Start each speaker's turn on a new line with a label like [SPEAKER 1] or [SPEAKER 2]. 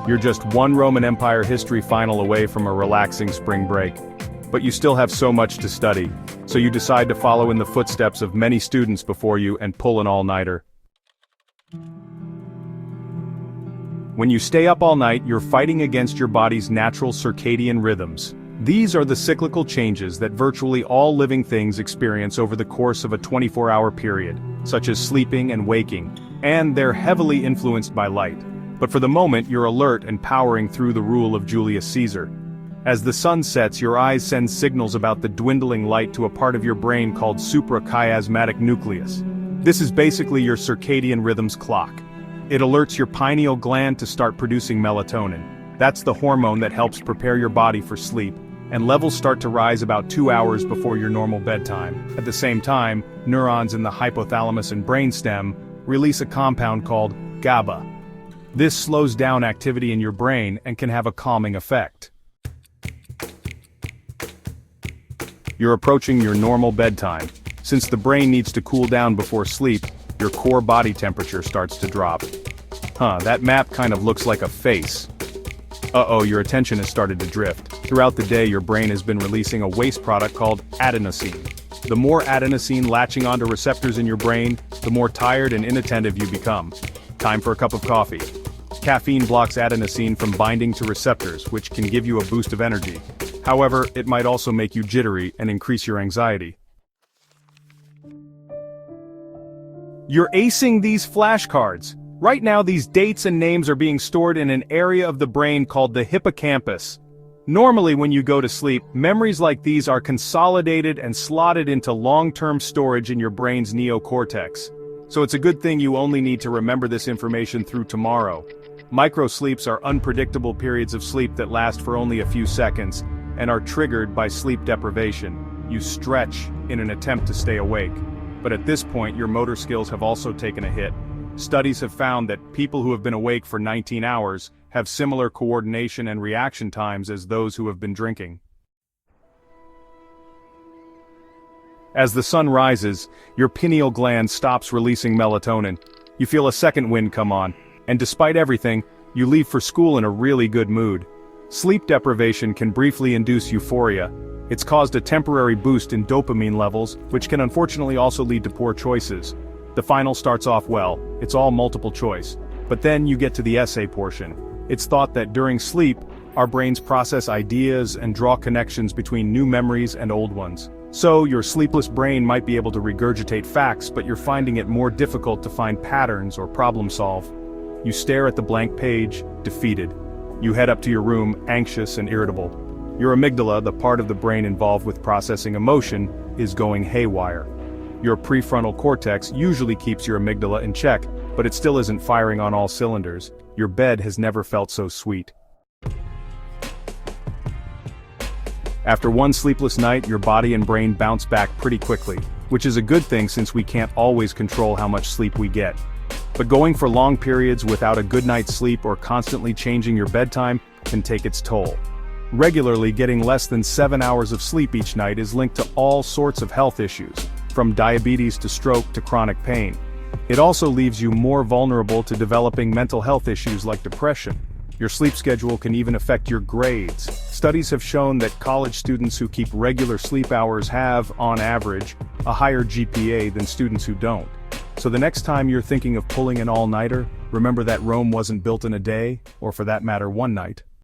[SPEAKER 1] You're just one Roman Empire history final away from a relaxing spring break. But you still have so much to study, so you decide to follow in the footsteps of many students before you and pull an all-nighter. When you stay up all night, you're fighting against your body's natural circadian rhythms. These are the cyclical changes that virtually all living things experience over the course of a 24-hour period, such as sleeping and waking, and they're heavily influenced by light. But for the moment, you're alert and powering through the rule of Julius Caesar. As the sun sets, your eyes send signals about the dwindling light to a part of your brain called suprachiasmatic nucleus. This is basically your circadian rhythm's clock. It alerts your pineal gland to start producing melatonin. That's the hormone that helps prepare your body for sleep, and levels start to rise about 2 hours before your normal bedtime. At the same time, neurons in the hypothalamus and brainstem release a compound called GABA. This slows down activity in your brain and can have a calming effect. You're approaching your normal bedtime. Since the brain needs to cool down before sleep, your core body temperature starts to drop. That map kind of looks like a face. Uh-oh, your attention has started to drift. Throughout the day, your brain has been releasing a waste product called adenosine. The more adenosine latching onto receptors in your brain, the more tired and inattentive you become. Time for a cup of coffee. Caffeine blocks adenosine from binding to receptors, which can give you a boost of energy. However, it might also make you jittery and increase your anxiety. You're acing these flashcards. Right now, these dates and names are being stored in an area of the brain called the hippocampus. Normally, when you go to sleep, memories like these are consolidated and slotted into long-term storage in your brain's neocortex. So it's a good thing you only need to remember this information through tomorrow. Microsleeps are unpredictable periods of sleep that last for only a few seconds, and are triggered by sleep deprivation. You stretch in an attempt to stay awake. But at this point, your motor skills have also taken a hit. Studies have found that people who have been awake for 19 hours have similar coordination and reaction times as those who have been drinking. As the sun rises, your pineal gland stops releasing melatonin. You feel a second wind come on, and despite everything, you leave for school in a really good mood. Sleep deprivation can briefly induce euphoria. It's caused a temporary boost in dopamine levels, which can unfortunately also lead to poor choices. The final starts off well, it's all multiple choice. But then you get to the essay portion. It's thought that during sleep, our brains process ideas and draw connections between new memories and old ones. So, your sleepless brain might be able to regurgitate facts, but you're finding it more difficult to find patterns or problem solve. You stare at the blank page, defeated. You head up to your room, anxious and irritable. Your amygdala, the part of the brain involved with processing emotion, is going haywire. Your prefrontal cortex usually keeps your amygdala in check, but it still isn't firing on all cylinders. Your bed has never felt so sweet. After one sleepless night, your body and brain bounce back pretty quickly, which is a good thing since we can't always control how much sleep we get. But going for long periods without a good night's sleep or constantly changing your bedtime can take its toll. Regularly getting less than 7 hours of sleep each night is linked to all sorts of health issues, from diabetes to stroke to chronic pain. It also leaves you more vulnerable to developing mental health issues like depression. Your sleep schedule can even affect your grades. Studies have shown that college students who keep regular sleep hours have, on average, a higher GPA than students who don't. So the next time you're thinking of pulling an all-nighter, remember that Rome wasn't built in a day, or for that matter one night.